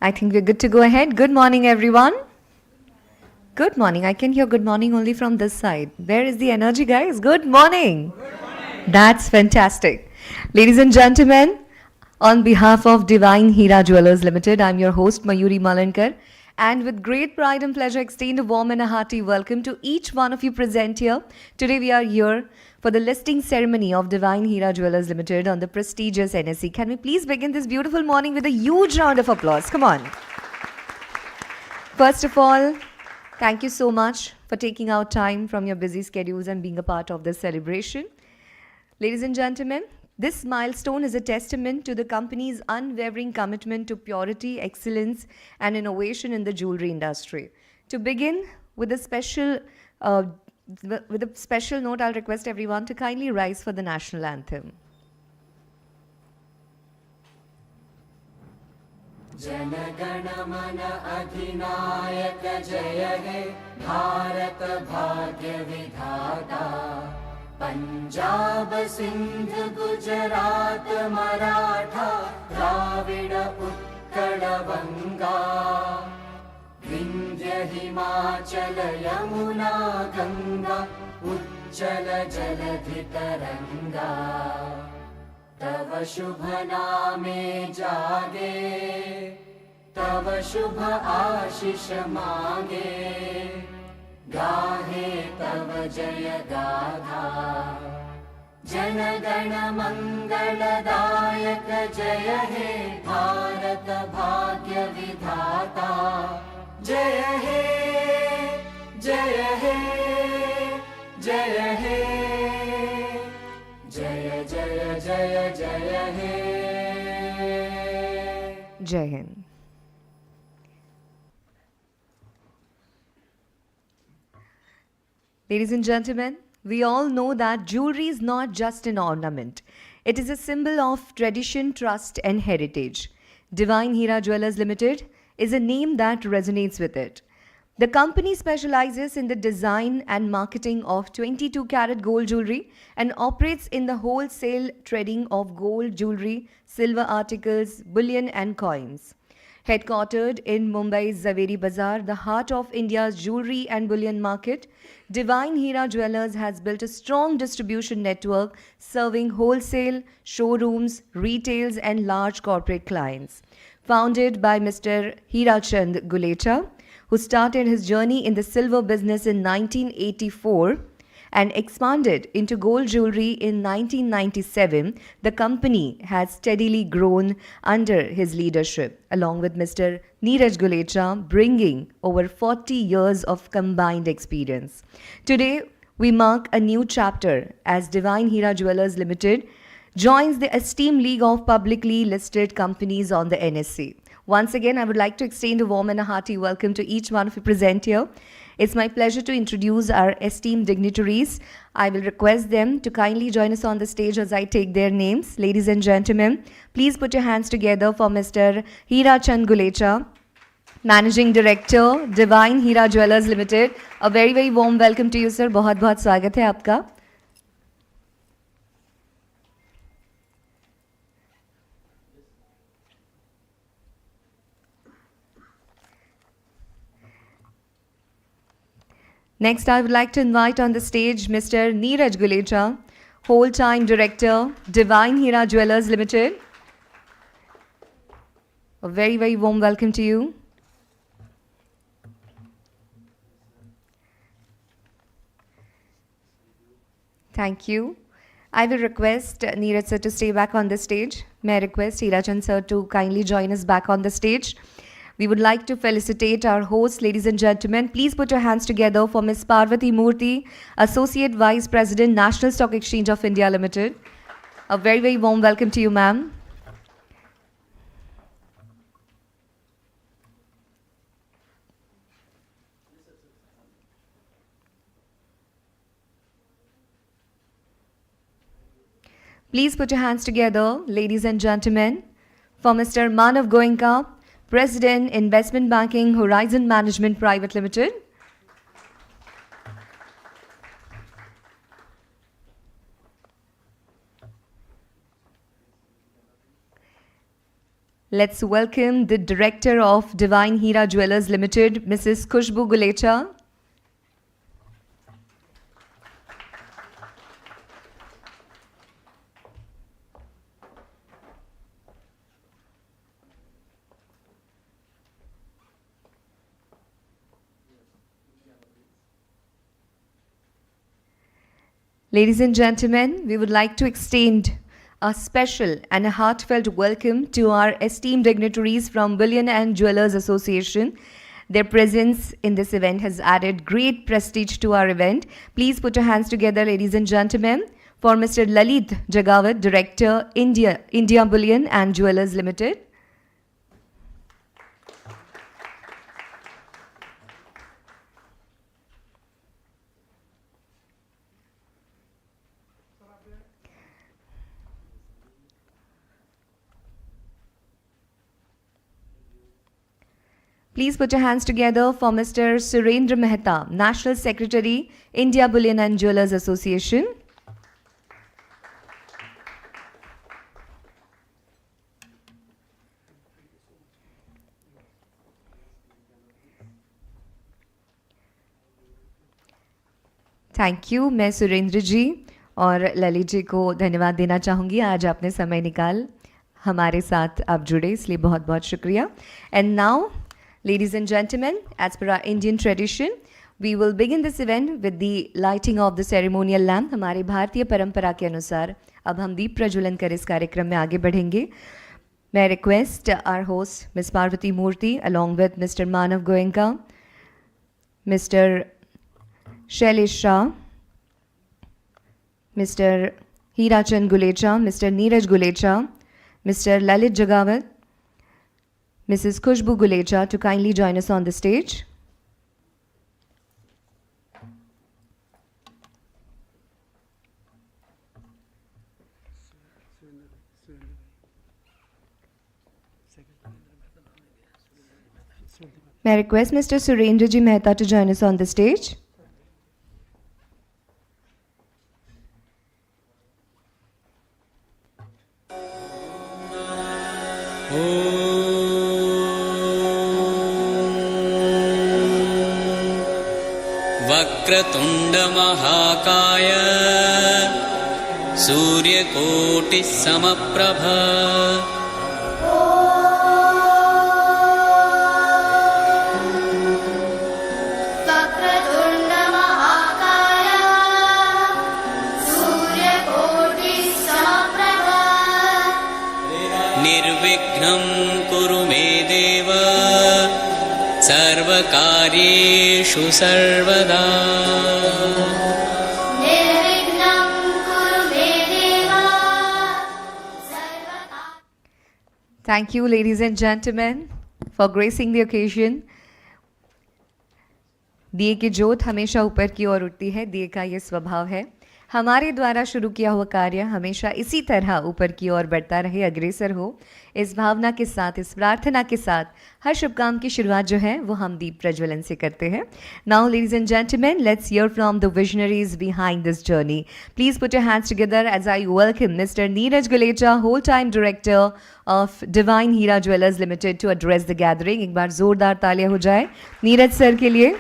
I think we're good to go ahead. Good morning, everyone. Good morning. I can hear good morning only from this side. Where is the energy, guys? Good morning. Good morning. That's fantastic. Ladies and gentlemen, on behalf of Divine Hira Jewelers Limited, I'm your host, Mayuri Malankar. And with great pride and pleasure, extend a warm and a hearty welcome to each one of you present here. Today we are here for the listing ceremony of Divine Hira Jewelers Limited on the prestigious NSE. Can we please begin this beautiful morning with a huge round of applause? Come on. First of all, thank you so much for taking out time from your busy schedules and being a part of this celebration. Ladies and gentlemen, this milestone is a testament to the company's unwavering commitment to purity, excellence, and innovation in the jewelry industry. To begin with a special note, I'll request everyone to kindly rise for the national anthem. जनगण मन अधिनायक जय हे भारत भाग्य विधाता पंजाब सिंध गुजरात मराठा द्राविड उत्कल बंगा विंध्य हिमाचल यमुना गंगा उच्चल जलधि तरंगा तव शुभ नामे जागे तव शुभ आशीष मांगे गाहे तव जय गाथा जन गण मंगलदायक जय हे भारत भाग्य विधाता जय हे जय हे जय हे जय जय जय जय हे Jai Hind. Ladies and gentlemen, we all know that jewelry is not just an ornament. It is a symbol of tradition, trust, and heritage. Divine Hira Jewelers Limited is a name that resonates with it. The company specializes in the design and marketing of 22-carat gold jewelry and operates in the wholesale trading of gold jewelry, silver articles, bullion, and coins. Headquartered in Mumbai's Zaveri Bazaar, the heart of India's jewelry and bullion market, Divine Hira Jewelers has built a strong distribution network serving wholesale, showrooms, retails, and large corporate clients. Founded by Mr. Hira Chand Gulecha, who started his journey in the silver business in 1984 and expanded into gold jewelry in 1997, the company has steadily grown under his leadership, along with Mr. Neeraj Gulecha, bringing over 40 years of combined experience. Today, we mark a new chapter as Divine Hira Jewelers Limited joins the esteemed league of publicly listed companies on the NSE. Once again, I would like to extend a warm and a hearty welcome to each one of you present here. It's my pleasure to introduce our esteemed dignitaries. I will request them to kindly join us on the stage as I take their names. Ladies and gentlemen, please put your hands together for Mr. Hira Chand Gulecha, Managing Director, Divine Hira Jewelers Limited. A very, very warm welcome to you, sir. बहुत बहुत स्वागत है आपका. Next, I would like to invite on the stage Mr. Neeraj Gulecha, Whole-Time Director, Divine Hira Jewelers Limited. A very, very warm welcome to you. Thank you. I will request Neeraj sir to stay back on the stage. May I request Hirachan sir to kindly join us back on the stage. We would like to felicitate our host, ladies and gentlemen. Please put your hands together for Ms. Parvati Murthy, Associate Vice President, National Stock Exchange of India Limited. A very, very warm welcome to you, ma'am. Please put your hands together, ladies and gentlemen, for Mr. Manav Goenka, President, Investment Banking, Horizon Management Private Limited. Let's welcome the Director of Divine Hira Jewelers Limited, Mrs. Khushbu Gulecha. Ladies and gentlemen, we would like to extend a special and a heartfelt welcome to our esteemed dignitaries from Bullion and Jewelers Association. Their presence in this event has added great prestige to our event. Please put your hands together, ladies and gentlemen, for Mr. Lalit Jagawat, Director, India Bullion and Jewelers Limited. Please put your hands together for Mr. Surendra Mehta, National Secretary, India Bullion and Jewelers Association. Thank you. मैं सुरेंद्र जी और ललित जी को धन्यवाद देना चाहूँगी. आज आपने समय निकाल हमारे साथ आप जुड़े, इसलिए बहुत बहुत शुक्रिया. And now, ladies and gentlemen, as per our Indian tradition, we will begin this event with the lighting of the ceremonial lamp. हमारी भारतीय परंपरा के अनुसार अब हम दीप प्रज्वलन कर इस कार्यक्रम में आगे बढ़ेंगे. May I request our host, Ms. Parvati Murthy, along with Mr. Manav Goenka, Mr. Shailesh Shah, Mr. Hira Chand Gulecha, Mr. Neeraj Gulecha, Mr. Lalit Jagawat, Mrs. Khushbu Gulecha to kindly join us on the stage. May I request Mr. Surendra Ji Mehta to join us on the stage? वक्रतुण्डमहाकाय सूर्यकोटिः समप्रभ वक्रतुण्डमहाकाय सूर्यकोटिः समप्रभ निर्विघ्नं कुरु मे देव सर्वकार्येषु सर्वदा. निर्विघ्नं कुरु मे देव Thank you, ladies and gentlemen, for gracing the occasion. दिए की ज्योत हमेशा ऊपर की ओर उठती है, दिए का ये स्वभाव है. हमारे द्वारा शुरू किया हुआ कार्य हमेशा इसी तरह ऊपर की ओर बढ़ता रहे, अग्रसर हो. इस भावना के साथ, इस प्रार्थना के साथ हर शुभ काम की शुरुआत जो है वो हम दीप प्रज्वलन से करते हैं. Now ladies and gentleman, let's hear from the visionaries behind this journey. Please put your hands together as I welcome mister Neeraj Gulecha, whole time director of divine Heera jewellers limited, to address the gathering. एक बार जोरदार तालियां हो जाए Neeraj sir के लिए.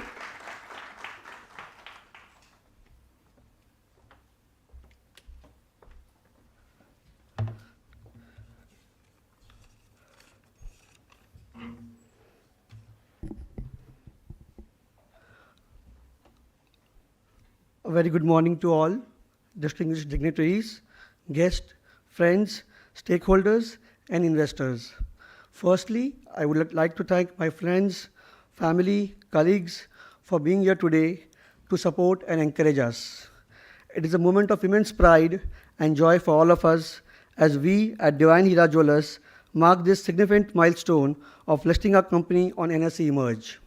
A very good morning to all distinguished dignitaries, guests, friends, stakeholders, and investors. Firstly, I would like to thank my friends, family, colleagues for being here today to support and encourage us. It is a moment of immense pride and joy for all of us as we at Divine Hira Jewelers mark this significant milestone of listing our company on NSE Emerge.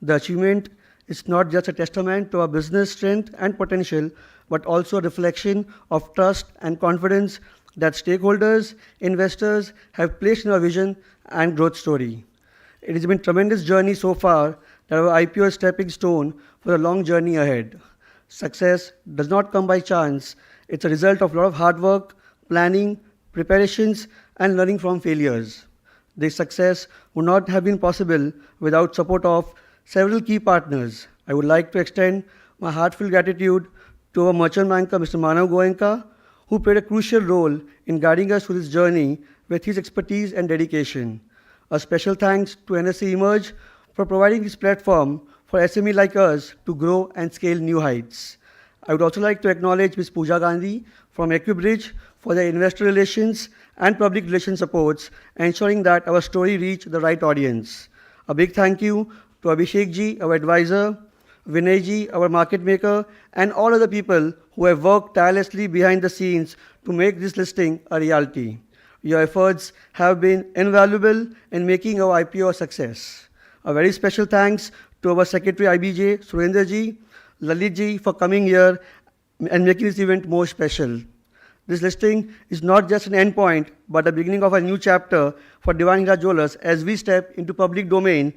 The achievement is not just a testament to our business strength and potential, but also a reflection of trust and confidence that stakeholders, investors have placed in our vision and growth story. It has been a tremendous journey so far that our IPO is stepping stone for a long journey ahead. Success does not come by chance. It's a result of a lot of hard work, planning, preparations, and learning from failures. This success would not have been possible without support of several key partners. I would like to extend my heartfelt gratitude to our merchant banker, Mr. Manav Goenka, who played a crucial role in guiding us through this journey with his expertise and dedication. A special thanks to NSE Emerge for providing this platform for SME like us to grow and scale new heights. I would also like to acknowledge Ms. Pooja Gandhi from Equibridge for their investor relations and public relations supports, ensuring that our story reached the right audience. A big thank you to Abhishek ji, our advisor, Vinay ji, our market maker, and all other people who have worked tirelessly behind the scenes to make this listing a reality. Your efforts have been invaluable in making our IPO a success. A very special thanks to our Secretary IBJ, Surendra ji, Lalit ji for coming here and making this event more special. This listing is not just an endpoint, but the beginning of a new chapter for Divine Hira Jewellers. As we step into public domain,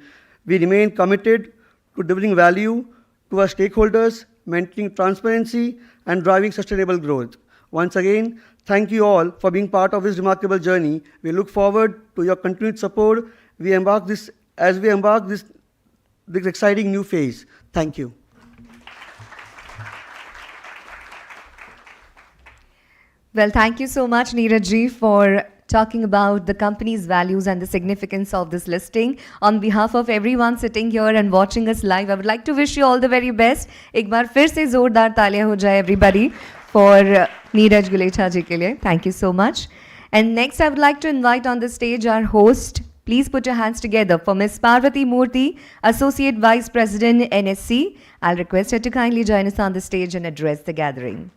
we remain committed to delivering value to our stakeholders, maintaining transparency, and driving sustainable growth. Once again, thank you all for being part of this remarkable journey. We look forward to your continued support as we embark this exciting new phase. Thank you. Well, thank you so much, Neeraj ji, for talking about the company's values and the significance of this listing. On behalf of everyone sitting here and watching us live, I would like to wish you all the very best. एक बार फिर से जोरदार तालियां हो जाए everybody for Neeraj Gulecha ji के लिए. Thank you so much. And next, I would like to invite on the stage our host. Please put your hands together for Ms. Parvati Murthy, Associate Vice President, NSC. I'll request her to kindly join us on the stage and address the gathering.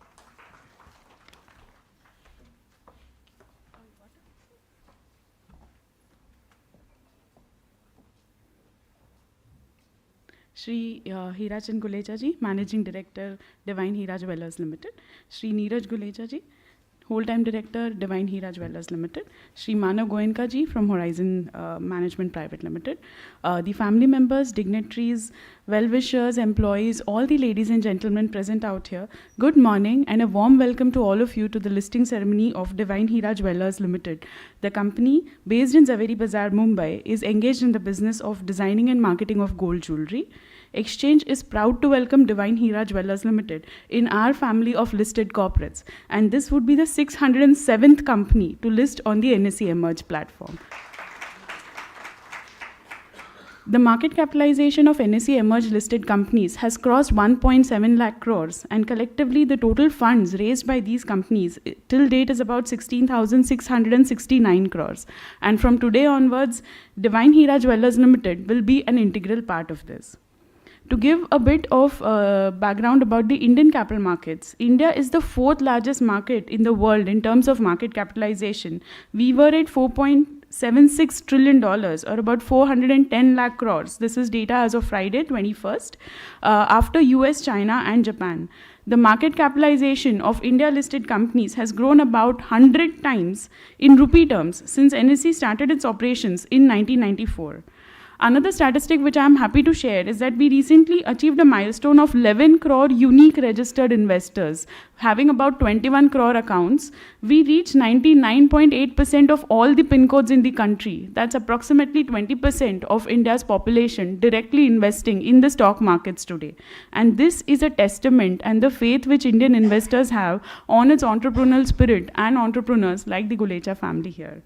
Shri Hira Chand Gulecha ji, Managing Director, Divine Hira Jewellers Limited. Shri Neeraj Gulecha ji, Whole-Time Director, Divine Hira Jewellers Limited. Shri Manav Goenka ji from Horizon Management Private Limited. The family members, dignitaries, well-wishers, employees, all the ladies and gentlemen present out here, good morning and a warm welcome to all of you to the listing ceremony of Divine Hira Jewellers Limited. The company, based in Zaveri Bazar, Mumbai, is engaged in the business of designing and marketing of gold jewelry. Exchange is proud to welcome Divine Hira Jewellers Limited in our family of listed corporates, and this would be the 607th company to list on the NSE Emerge platform. The market capitalization of NSE Emerge listed companies has crossed 1.7 lakh crores, and collectively the total funds raised by these companies till date is about 16,669 crores. And from today onwards, Divine Hira Jewellers Limited will be an integral part of this. To give a bit of background about the Indian capital markets, India is the 4th largest market in the world in terms of market capitalization. We were at $4.76 trillion or about 410 lakh crores. This is data as of Friday, 21st, after US, China and Japan. The market capitalization of India listed companies has grown about 100 times in rupee terms since NSE started its operations in 1994. Another statistic which I am happy to share is that we recently achieved a milestone of 11 crore unique registered investors, having about 21 crore accounts. We reached 99.8% of all the PIN codes in the country. That's approximately 20% of India's population directly investing in the stock markets today. And this is a testament and the faith which Indian investors have on its entrepreneurial spirit and entrepreneurs like the Gulecha family here.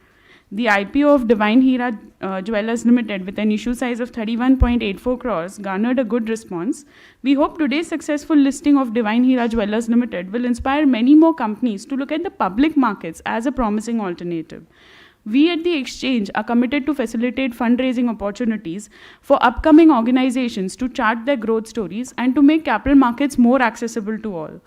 The IPO of Divine Hira Jewellers Limited with an issue size of 31.84 crores garnered a good response. We hope today's successful listing of Divine Hira Jewellers Limited will inspire many more companies to look at the public markets as a promising alternative. We at the exchange are committed to facilitate fundraising opportunities for upcoming organizations to chart their growth stories and to make capital markets more accessible to all.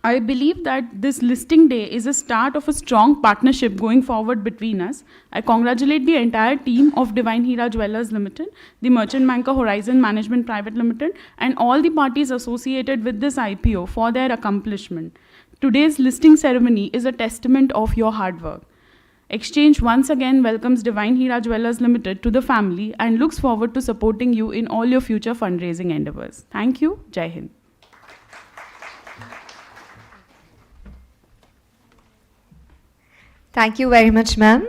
I believe that this listing day is a start of a strong partnership going forward between us. I congratulate the entire team of Divine Hira Jewellers Limited, the merchant banker Horizon Management Private Limited, and all the parties associated with this IPO for their accomplishment. Today's listing ceremony is a testament of your hard work. Exchange once again welcomes Divine Hira Jewellers Limited to the family and looks forward to supporting you in all your future fundraising endeavors. Thank you. Jai Hind. Thank you very much, ma'am.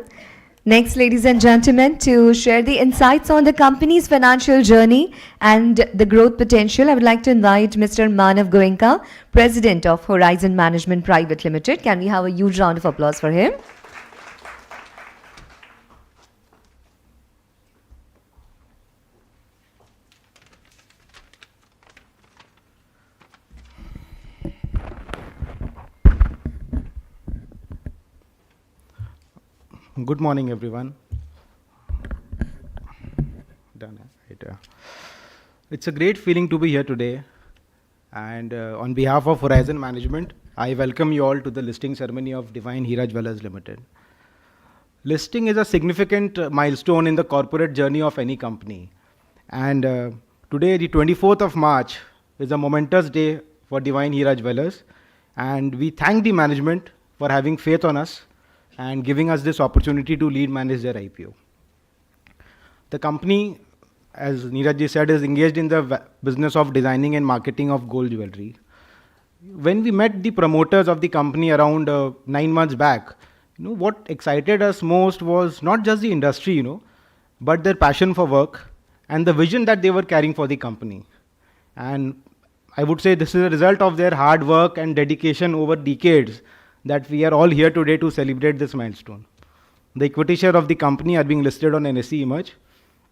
Next, ladies and gentlemen, to share the insights on the company's financial journey and the growth potential, I would like to invite Mr. Manav Goenka, President of Horizon Management Private Limited. Can we have a huge round of applause for him? Good morning, everyone. Done. Right. It's a great feeling to be here today. And on behalf of Horizon Management, I welcome you all to the listing ceremony of Divine Hira Jewellers Limited. Listing is a significant milestone in the corporate journey of any company. And today, the 24th of March, is a momentous day for Divine Hira Jewellers. And we thank the management for having faith on us and giving us this opportunity to lead manage their IPO. The company, as Neeraj ji said, is engaged in the business of designing and marketing of gold jewelry. When we met the promoters of the company around 9 months back, what excited us most was not just the industry, but their passion for work and the vision that they were carrying for the company. And I would say this is a result of their hard work and dedication over decades that we are all here today to celebrate this milestone. The equity share of the company are being listed on NSE Emerge,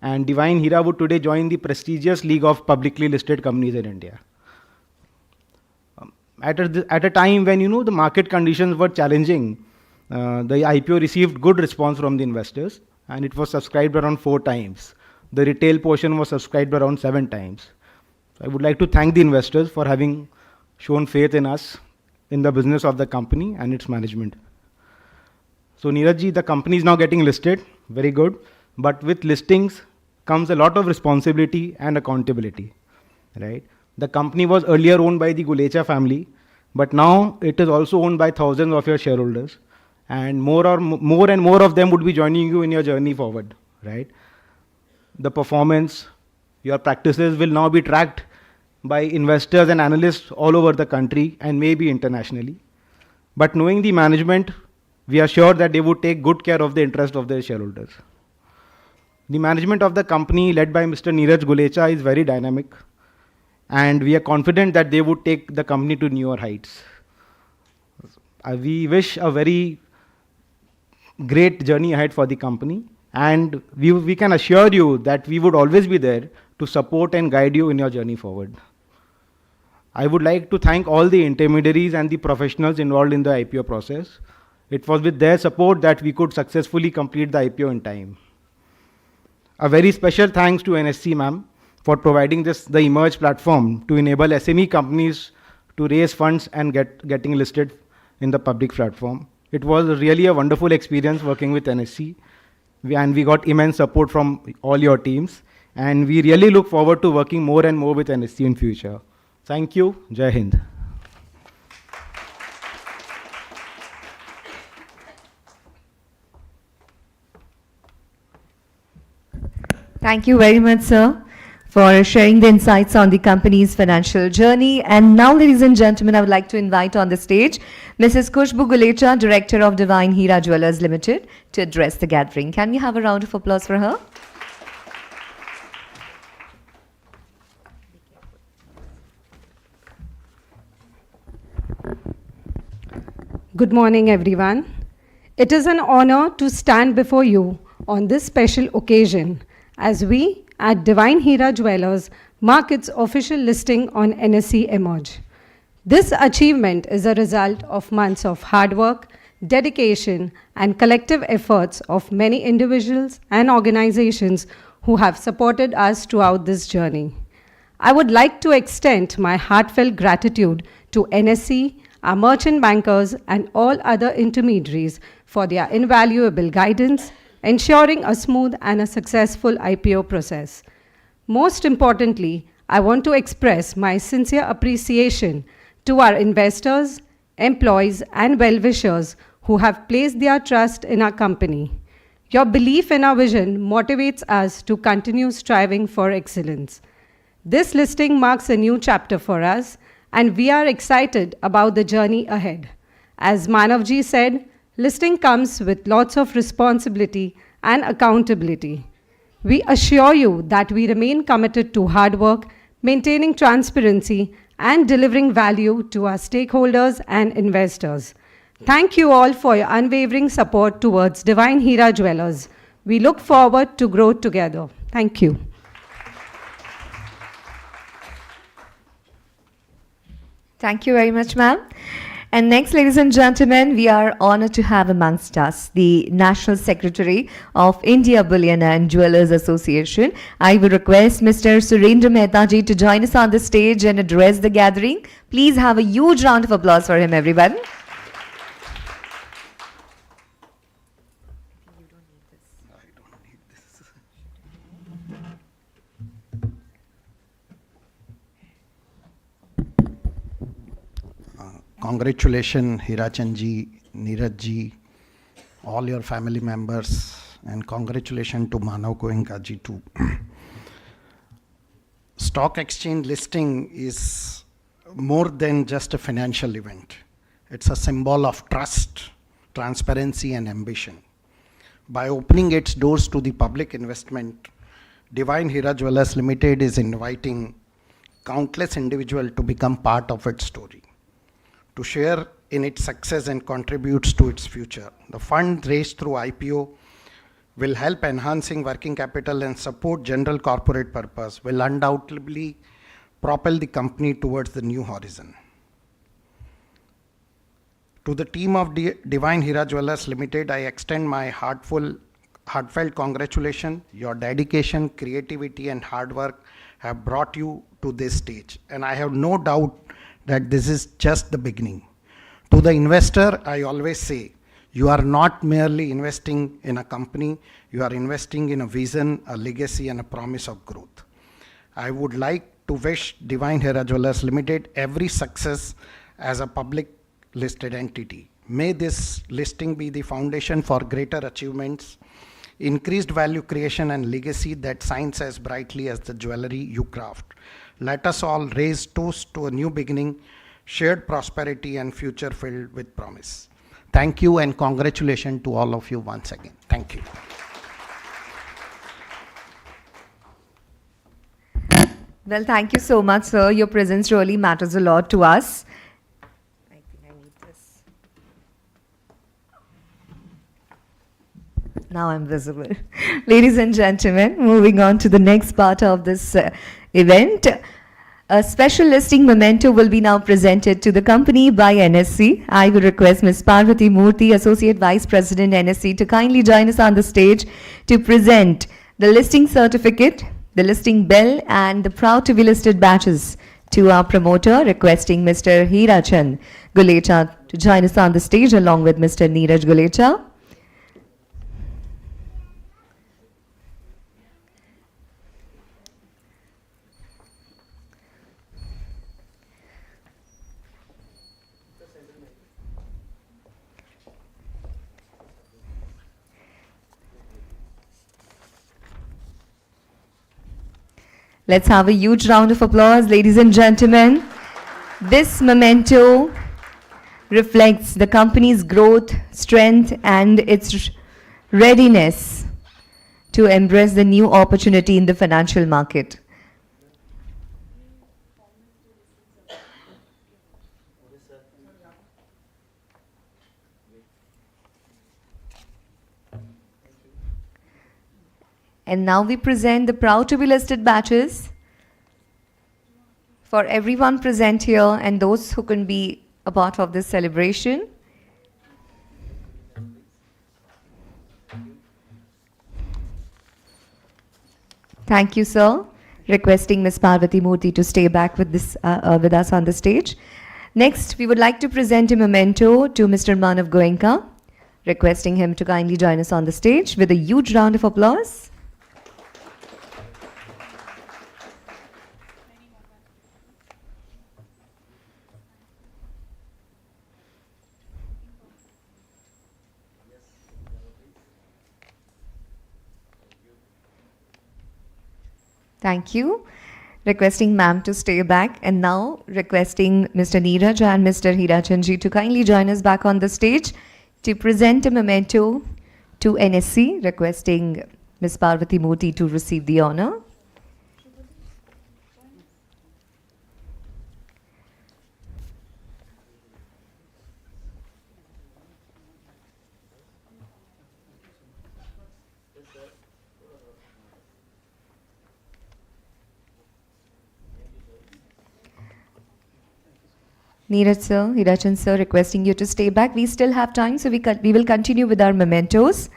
and Divine Hira would today join the prestigious league of publicly listed companies in India. At a time when the market conditions were challenging, the IPO received good response from the investors, and it was subscribed around 4 times. The retail portion was subscribed around 7 times. I would like to thank the investors for having shown faith in us, in the business of the company and its management. So Neeraj ji, the company is now getting listed, very good. But with listings comes a lot of responsibility and accountability, right? The company was earlier owned by the Gulecha family, but now it is also owned by thousands of your shareholders, and more and more of them would be joining you in your journey forward, right? The performance, your practices will now be tracked by investors and analysts all over the country and maybe internationally. But knowing the management, we are sure that they would take good care of the interest of their shareholders. The management of the company led by Mr. Neeraj Gulecha is very dynamic, and we are confident that they would take the company to newer heights. We wish a very great journey ahead for the company, and we can assure you that we would always be there to support and guide you in your journey forward. I would like to thank all the intermediaries and the professionals involved in the IPO process. It was with their support that we could successfully complete the IPO in time. A very special thanks to NSC ma'am for providing the Emerge platform to enable SME companies to raise funds and getting listed in the public platform. It was really a wonderful experience working with NSC, and we got immense support from all your teams, and we really look forward to working more and more with NSC in future. Thank you. Jai Hind. Thank you very much, sir, for sharing the insights on the company's financial journey. And now, ladies and gentlemen, I would like to invite on the stage Mrs. Khushbu Gulecha, Director of Divine Hira Jewellers Limited, to address the gathering. Can we have a round of applause for her? Good morning, everyone. It is an honor to stand before you on this special occasion as we at Divine Hira Jewellers mark its official listing on NSE Emerge. This achievement is a result of months of hard work, dedication, and collective efforts of many individuals and organizations who have supported us throughout this journey. I would like to extend my heartfelt gratitude to NSE, our merchant bankers, and all other intermediaries for their invaluable guidance, ensuring a smooth and a successful IPO process. Most importantly, I want to express my sincere appreciation to our investors, employees, and well-wishers who have placed their trust in our company. Your belief in our vision motivates us to continue striving for excellence. This listing marks a new chapter for us, and we are excited about the journey ahead. As Manavji said, Listing comes with lots of responsibility and accountability. We assure you that we remain committed to hard work, maintaining transparency, and delivering value to our stakeholders and investors. Thank you all for your unwavering support towards Divine Hira Jewelers. We look forward to grow together. Thank you. Thank you very much, ma'am. And next, ladies and gentlemen, we are honored to have amongst us the National Secretary of India Bullion and Jewelers Association. I will request Mr. Surendra Mehta ji to join us on the stage and address the gathering. Please have a huge round of applause for him, everyone. Congratulations, Hirachan ji, Neeraj ji, all your family members, and congratulations to Manav Goenka ji too. Stock exchange listing is more than just a financial event. It's a symbol of trust, transparency, and ambition. By opening its doors to the public investment, Divine Hira Jewelers Limited is inviting countless individuals to become part of its story, to share in its success and contributes to its future. The fund raised through IPO will help enhancing working capital and support general corporate purpose, will undoubtedly propel the company towards the new horizon. To the team of Divine Hira Jewelers Limited, I extend my heartfelt congratulations. Your dedication, creativity, and hard work have brought you to this stage, and I have no doubt that this is just the beginning. To the investor, I always say, you are not merely investing in a company, you are investing in a vision, a legacy, and a promise of growth. I would like to wish Divine Hira Jewelers Limited every success as a public listed entity. May this listing be the foundation for greater achievements, increased value creation, and legacy that shines as brightly as the jewelry you craft. Let us all raise toast to a new beginning, shared prosperity, and future filled with promise. Thank you and congratulations to all of you once again. Thank you. Well, thank you so much, sir. Your presence really matters a lot to us. I think I need this. Now I'm visible. Ladies and gentlemen, moving on to the next part of this event. A special listing memento will be now presented to the company by NSC. I will request Ms. Parvati Murthy, Associate Vice President NSC, to kindly join us on the stage to present the listing certificate, the listing bell, and the proud to be listed badges to our promoter, requesting Mr. Hirachan Gulecha to join us on the stage along with Mr. Neeraj Gulecha. Let's have a huge round of applause, ladies and gentlemen. This memento reflects the company's growth, strength, and its readiness to embrace the new opportunity in the financial market. And now we present the proud to be listed batches for everyone present here and those who can be a part of this celebration. Thank you, sir. Requesting Ms. Parvati Murthy to stay back with us on the stage. Next, we would like to present a memento to Mr. Manav Goenka, requesting him to kindly join us on the stage with a huge round of applause. Thank you. Requesting ma'am to stay back, and now requesting Mr. Neeraj and Mr. Hirachan ji to kindly join us back on the stage to present a memento to NSC, requesting Ms. Parvati Murthy to receive the honor. Neeraj sir, Hirachan sir, requesting you to stay back. We still have time, so we will continue with our mementos.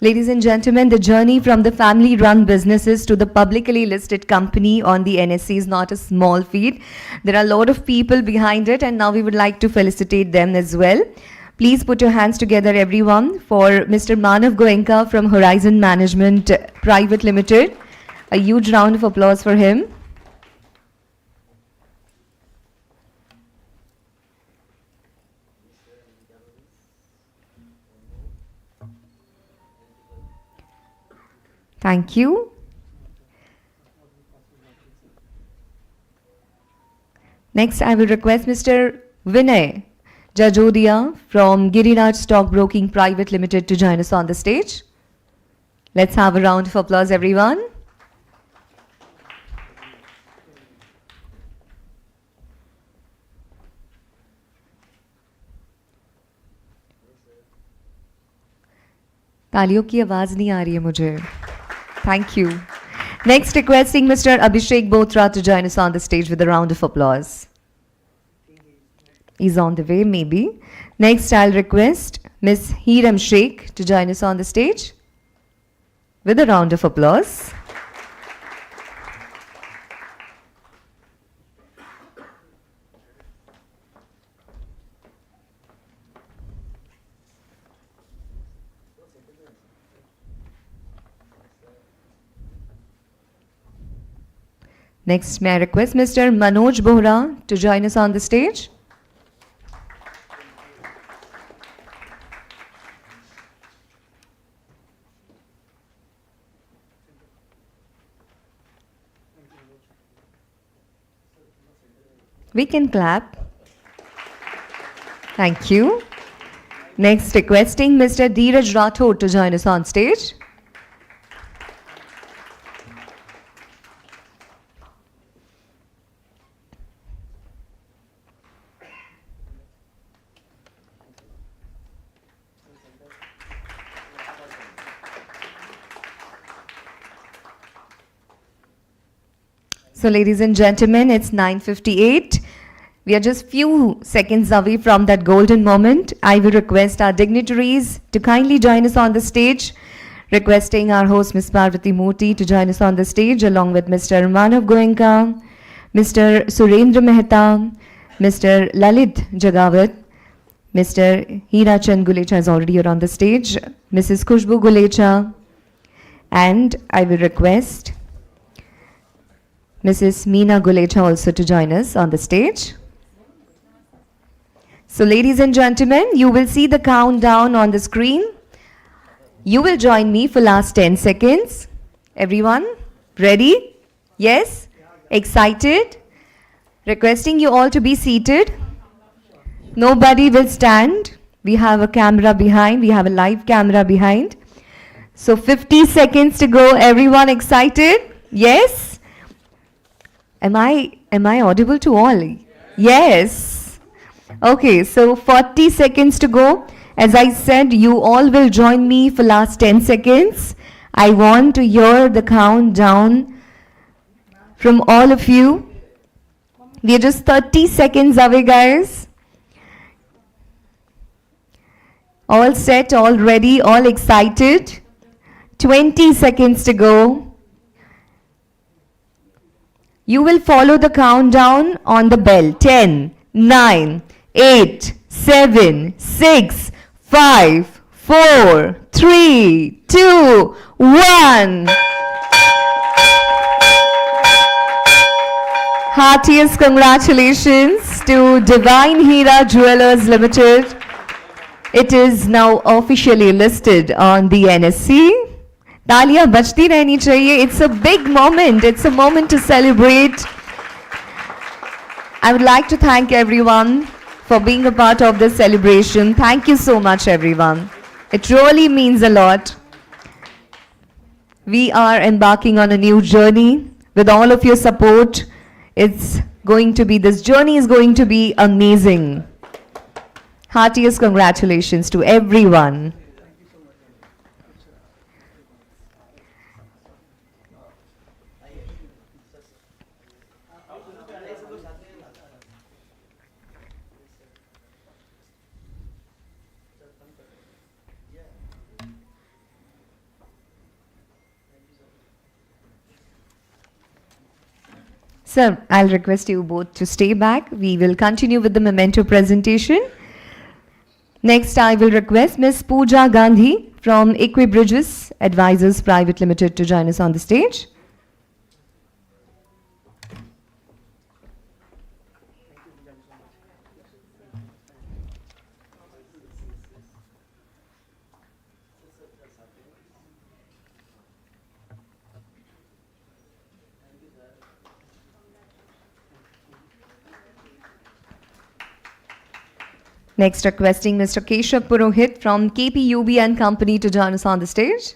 Ladies and gentlemen, the journey from the family-run businesses to the publicly listed company on the NSE is not a small feat. There are a lot of people behind it, and now we would like to felicitate them as well. Please put your hands together, everyone, for Mr. Manav Goenka from Horizon Management Private Limited. A huge round of applause for him. Thank you. Next, I will request Mr. Vinay Jajodia from Giriraj Stockbroking Private Limited to join us on the stage. Let's have a round of applause, everyone. तालियों की आवाज नहीं आ रही है मुझे. Thank you. Next, requesting Mr. Abhishek Bothra to join us on the stage with a round of applause. He's on the way, maybe. Next, I'll request Ms. Hira Sheikh to join us on the stage with a round of applause. Next, may I request Mr. Manoj Bohra to join us on the stage? We can clap. Thank you. Next, requesting Mr. Dheeraj Rathod to join us on stage. So, ladies and gentlemen, it's 9:58. We are just few seconds away from that golden moment. I will request our dignitaries to kindly join us on the stage, requesting our host, Ms. Parvati Murthy, to join us on the stage, along with Mr. Manav Goenka, Mr. Surendra Mehta, Mr. Lalit Jagawat, Mr. Hira Chand Gulecha is already here on the stage, Mrs. Khushbu Gulecha, and I will request Mrs. Meena Gulecha also to join us on the stage. So, ladies and gentlemen, you will see the countdown on the screen. You will join me for last 10 seconds. Everyone, ready? Yes? Excited? Requesting you all to be seated. Nobody will stand. We have a camera behind. We have a live camera behind. So, 50 seconds to go. Everyone excited? Yes? Am I audible to all? Yes. Okay, so 40 seconds to go. As I said, you all will join me for last 10 seconds. I want to hear the countdown from all of you. We are just 30 seconds away, guys. All set, all ready, all excited. 20 seconds to go. You will follow the countdown on the bell. 10, 9, 8, 7, 6, 5, 4, 3, 2, 1. Heartiest congratulations to Divine Hira Jewelers Limited. It is now officially listed on the NSE. तालियां बजती रहनी चाहिए. It's a big moment. It's a moment to celebrate. I would like to thank everyone for being a part of this celebration. Thank you so much, everyone. It really means a lot. We are embarking on a new journey. With all of your support, this journey is going to be amazing. Heartiest congratulations to everyone. Sir, I'll request you both to stay back. We will continue with the memento presentation. Next, I will request Ms. Pooja Gandhi from Equibridges Advisors Private Limited to join us on the stage. Next, requesting Mr. Keshav Purohit from KPUB and Company to join us on the stage.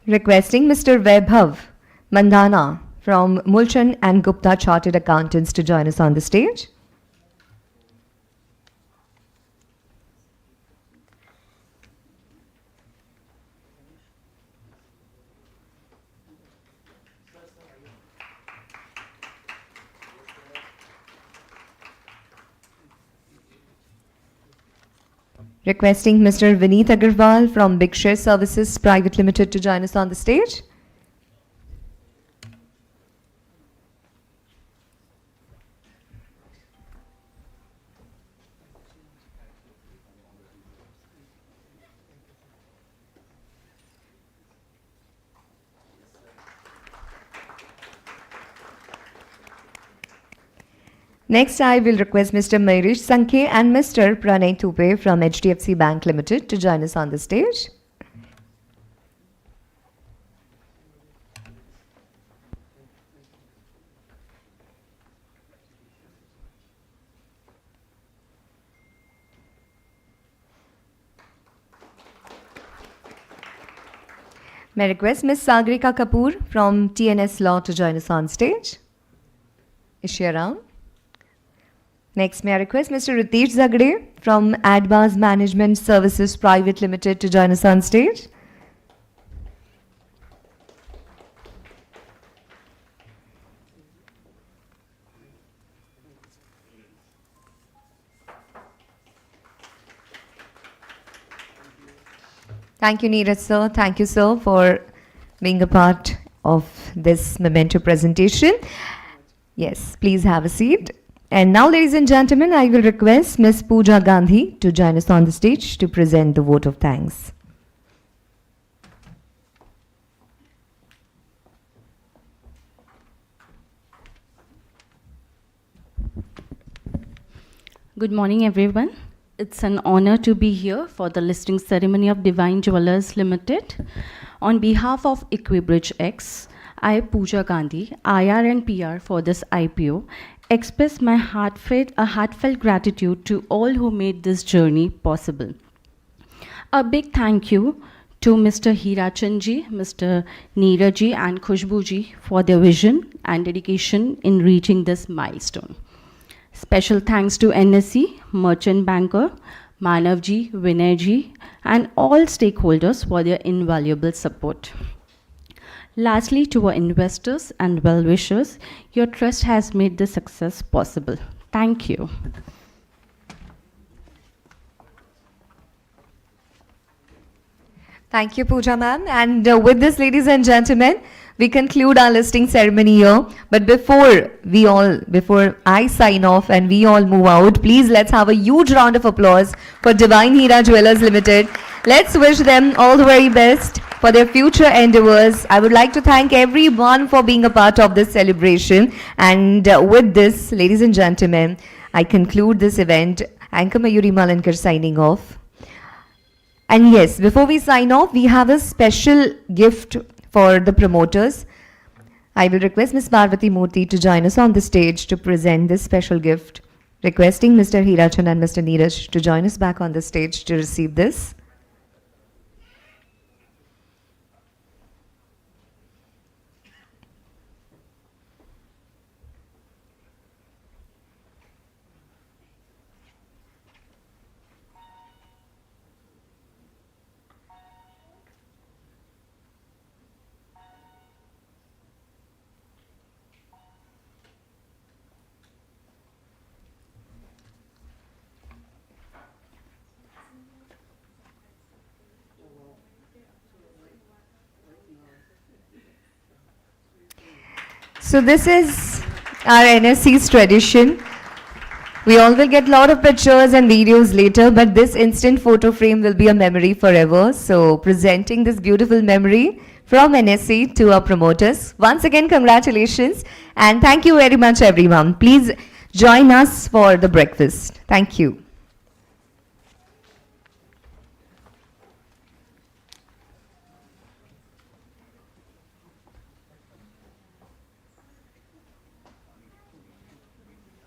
Requesting Mr. Vaibhav Mandhana from Mulchan and Gupta Chartered Accountants to join us on the stage. Requesting Mr. Vineet Agarwal from Big Share Services Private Limited to join us on the stage. Next, I will request Mr. Mayrish Sankhe and Mr. Pranay Thupe from HDFC Bank Limited to join us on the stage. May I request Ms. Sagrika Kapoor from TNS Law to join us on stage? Is she around? Next, may I request Mr. Ritesh Zagde from Advance Management Services Private Limited to join us on stage? Thank you, Neeraj sir. Thank you, sir, for being a part of this memento presentation. Yes, please have a seat. And now, ladies and gentlemen, I will request Ms. Pooja Gandhi to join us on the stage to present the vote of thanks. Good morning, everyone. It's an honor to be here for the listing ceremony of Divine Jewelers Limited. On behalf of Equibridge X, I, Pooja Gandhi, IR and PR for this IPO, express my heartfelt gratitude to all who made this journey possible. A big thank you to Mr. Hira ji, Mr. Neeraj ji and Khushbu ji for their vision and dedication in reaching this milestone. Special thanks to NSE, Merchant Banker, Manav ji, Vinay ji, and all stakeholders for their invaluable support. Lastly, to our investors and well-wishers, your trust has made this success possible. Thank you. Thank you, Pooja ma'am. And with this, ladies and gentlemen, we conclude our listing ceremony here. But before I sign off and we all move out, please let's have a huge round of applause for Divine Hira Jewelers Limited. Let's wish them all the very best for for their future endeavors. I would like to thank everyone for being a part of this celebration. And with this, ladies and gentlemen, I conclude this event. Anchor Mayuri Malankar signing off. And yes, before we sign off, we have a special gift for the promoters. I will request Ms. Parvati Murthy to join us on the stage to present this special gift. Requesting Mr. Hira and Mr. Neeraj to join us back on the stage to receive this. So this is our NSC's tradition. We all will get a lot of pictures and videos later, but this instant photo frame will be a memory forever. So presenting this beautiful memory from NSC to our promoters. Once again, congratulations and thank you very much everyone. Please join us for the breakfast. Thank you.